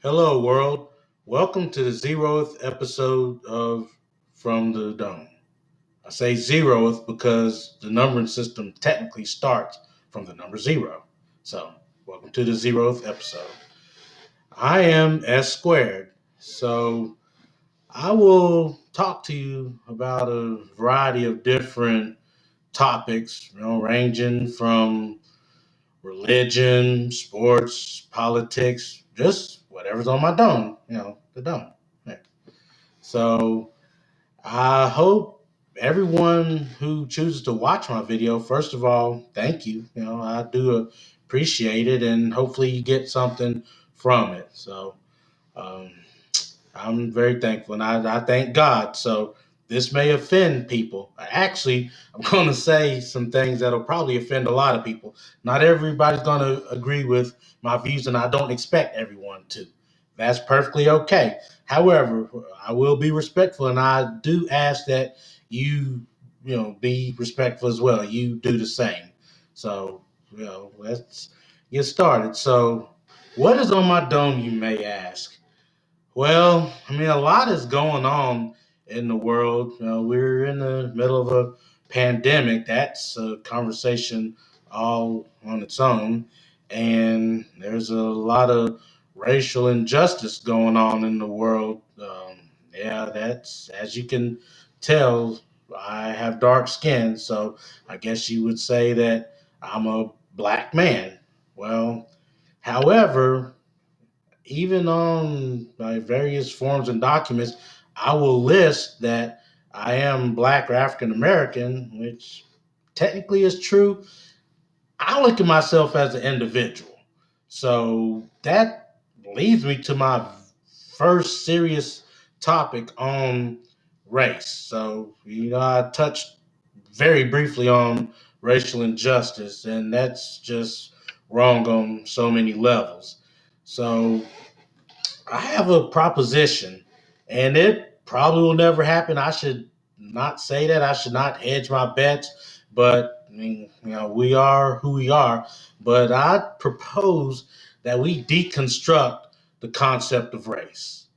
Hello, world. Welcome to the zeroth episode of From the Dome. I say zeroth because the numbering system technically starts from the number zero. So, welcome to the zeroth episode. I am S squared. So, I will talk to you about a variety of different topics, ranging from religion, sports, politics, just whatever's on my dome, the dome. Yeah. So I hope everyone who chooses to watch my video, first of all, thank you. I do appreciate it, and hopefully you get something from it. So um, I'm very thankful, and I thank God. So this may offend people. Actually, I'm going to say some things that'll probably offend a lot of people. Not everybody's going to agree with my views, and I don't expect everyone to. That's perfectly okay. However, I will be respectful, and I do ask that be respectful as well. You do the same. So, let's get started. So, what is on my dome, you may ask? Well, a lot is going on in the world. We're in the middle of a pandemic. That's a conversation all on its own. And there's a lot of racial injustice going on in the world. Yeah, that's, as you can tell, I have dark skin. So I guess you would say that I'm a black man. Well, however, even on my various forms and documents, I will list that I am Black or African American, which technically is true. I look at myself as an individual. So that leads me to my first serious topic on race. So, I touched very briefly on racial injustice, and that's just wrong on so many levels. So, I have a proposition, and it probably will never happen. I should not say that. I should not hedge my bets. But we are who we are. But I propose that we deconstruct the concept of race.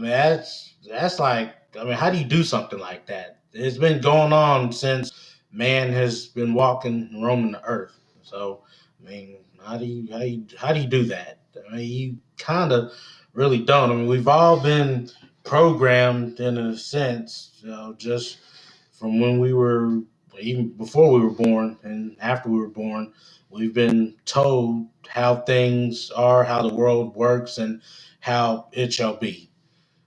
That's like, how do you do something like that? It's been going on since man has been walking and roaming the earth. So, how do you do that? You kind of really don't. We've all been programmed in a sense, just from when we were, even before we were born and after we were born. We've been told how things are, how the world works, and how it shall be.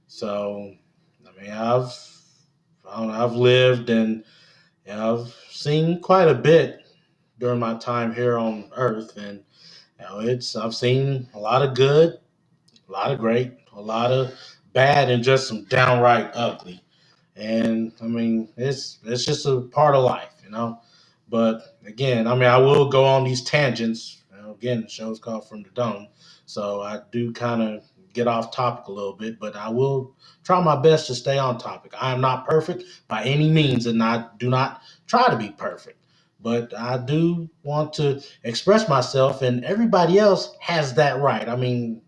So, I've lived, and I've seen quite a bit during my time here on Earth, and it's I've seen a lot of good, a lot of great, a lot of bad, and just some downright ugly. And it's just a part of life. But again, I will go on these tangents. Again, the show's called From the Dome, so I do kind of get off topic a little bit, but I will try my best to stay on topic. I am not perfect by any means, and I do not try to be perfect. But I do want to express myself, and everybody else has that right.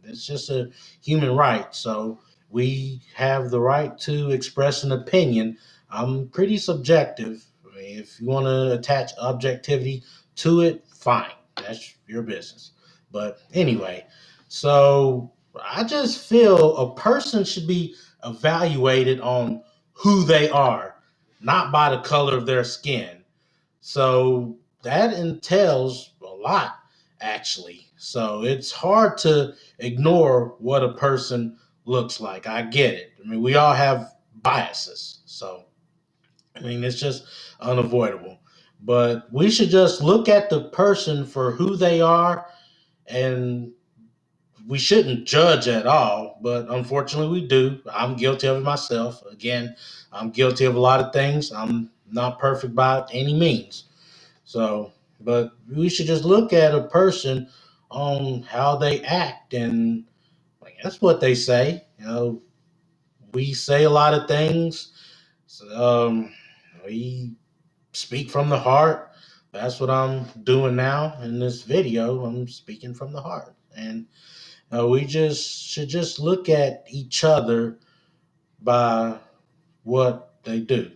It's just a human right. So we have the right to express an opinion. I'm pretty subjective. If you want to attach objectivity to it, fine. That's your business. But anyway, so I just feel a person should be evaluated on who they are, not by the color of their skin. So that entails a lot, actually. So it's hard to ignore what a person looks like. I get it. We all have biases. So, it's just unavoidable. But we should just look at the person for who they are, and we shouldn't judge at all. But unfortunately, we do. I'm guilty of it myself. Again, I'm guilty of a lot of things. I'm not perfect by any means. So, but we should just look at a person on how they act, and that's what they say. We say a lot of things. So, we speak from the heart. that's what I'm doing now in this video. I'm speaking from the heart, and we just should just look at each other by what they do.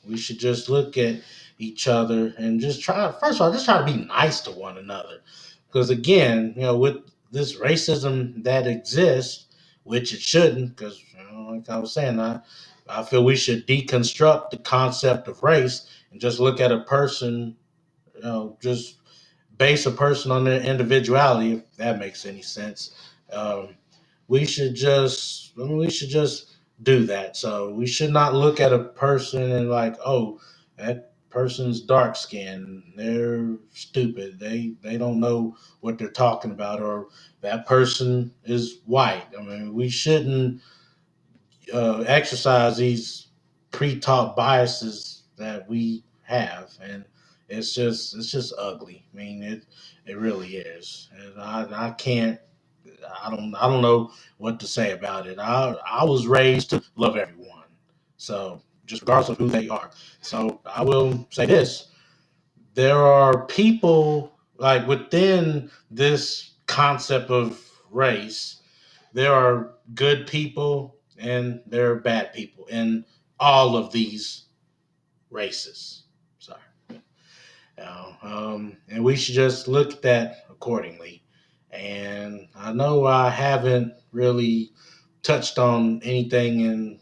We should just look at each other and just try. First of all, just try to be nice to one another, because again, with this racism that exists, which it shouldn't, because like I was saying, I feel we should deconstruct the concept of race and just look at a person, just base a person on their individuality, if that makes any sense. Um, we should just do that. So we should not look at a person and like, oh, that person's dark skinned, they're stupid, they don't know what they're talking about, or that person is white. I mean, we shouldn't exercise these pre-taught biases that we have, and it's just ugly. I mean, it really is, and I can't. I don't know what to say about it. I was raised to love everyone, so just regardless of who they are. So I will say this: there are people like within this concept of race, there are good people and there are bad people in all of these races. Sorry. And we should just look at that accordingly. And I know I haven't really touched on anything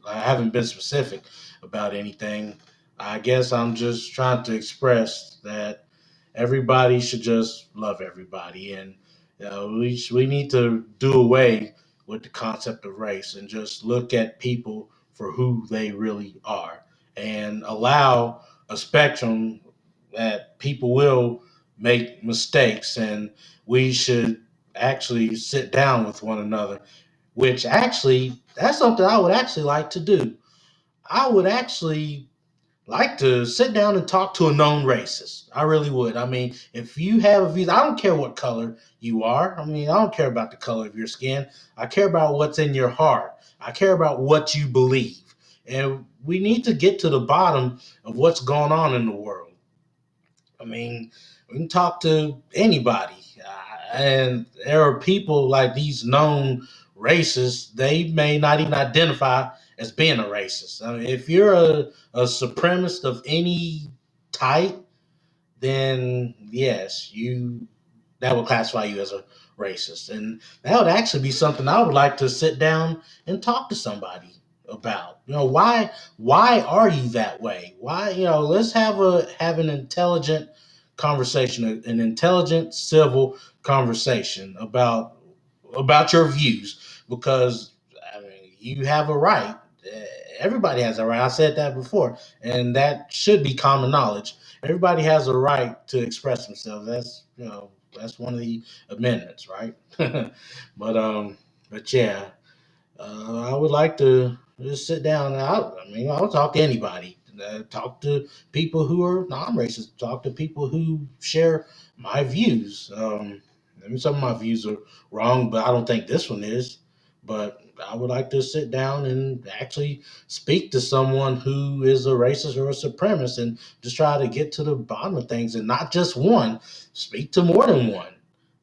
I haven't been specific about anything. I guess I'm just trying to express that everybody should just love everybody, and we need to do away with the concept of race and just look at people for who they really are, and allow a spectrum that people will make mistakes, and we should actually sit down with one another, which actually that's something I would actually like to do. I would actually like to sit down and talk to a known racist. I really would. I mean, if you have a visa, I don't care what color you are. I mean, I don't care about the color of your skin. I care about what's in your heart. I care about what you believe. And we need to get to the bottom of what's going on in the world. I mean, we can talk to anybody. And there are people like these known racists, they may not even identify as being a racist. I mean, if you're a supremacist of any type, then yes, that would classify you as a racist. And that would actually be something I would like to sit down and talk to somebody about. Why are you that way? Why, let's have an intelligent conversation, an intelligent civil conversation about your views, because I mean, you have a right. Everybody has a right. I said that before, and that should be common knowledge. Everybody has a right to express themselves. That's one of the amendments, right? But yeah, I would like to just sit down. I'll talk to anybody. Talk to people who are non-racist. Talk to people who share my views. Some of my views are wrong, but I don't think this one is. But I would like to sit down and actually speak to someone who is a racist or a supremacist, and just try to get to the bottom of things, and not just one. Speak to more than one.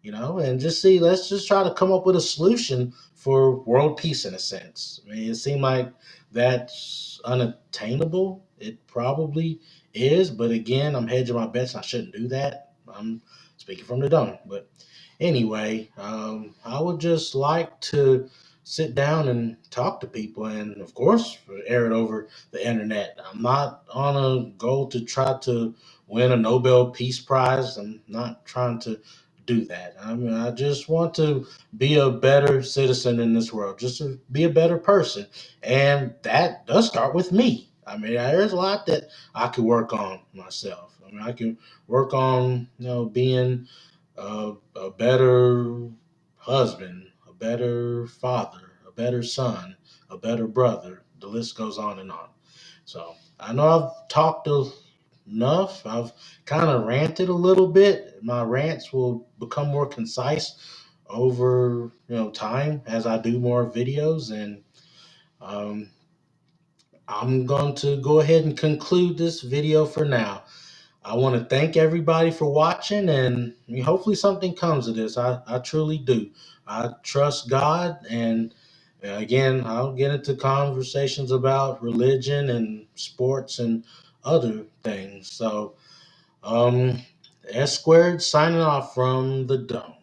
And just see. Let's just try to come up with a solution for world peace in a sense. I mean, it seemed like that's unattainable. It probably is, but again, I'm hedging my bets. I shouldn't do that. I'm speaking from the dome. But anyway, I would just like to sit down and talk to people, and of course, air it over the internet. I'm not on a goal to try to win a Nobel Peace Prize. I'm not trying to do that. I mean, I just want to be a better citizen in this world, just to be a better person. And that does start with me. I mean, there's a lot that I could work on myself. I mean, I can work on, being a better husband, a better father, a better son, a better brother. The list goes on and on. So I know I've talked enough. I've kind of ranted a little bit. My rants will become more concise over time as I do more videos, and um, I'm going to go ahead and conclude this video for now. I want to thank everybody for watching, and hopefully something comes of this. I truly do. I trust God, and again, I'll get into conversations about religion and sports and other things. So, S squared signing off from the dome.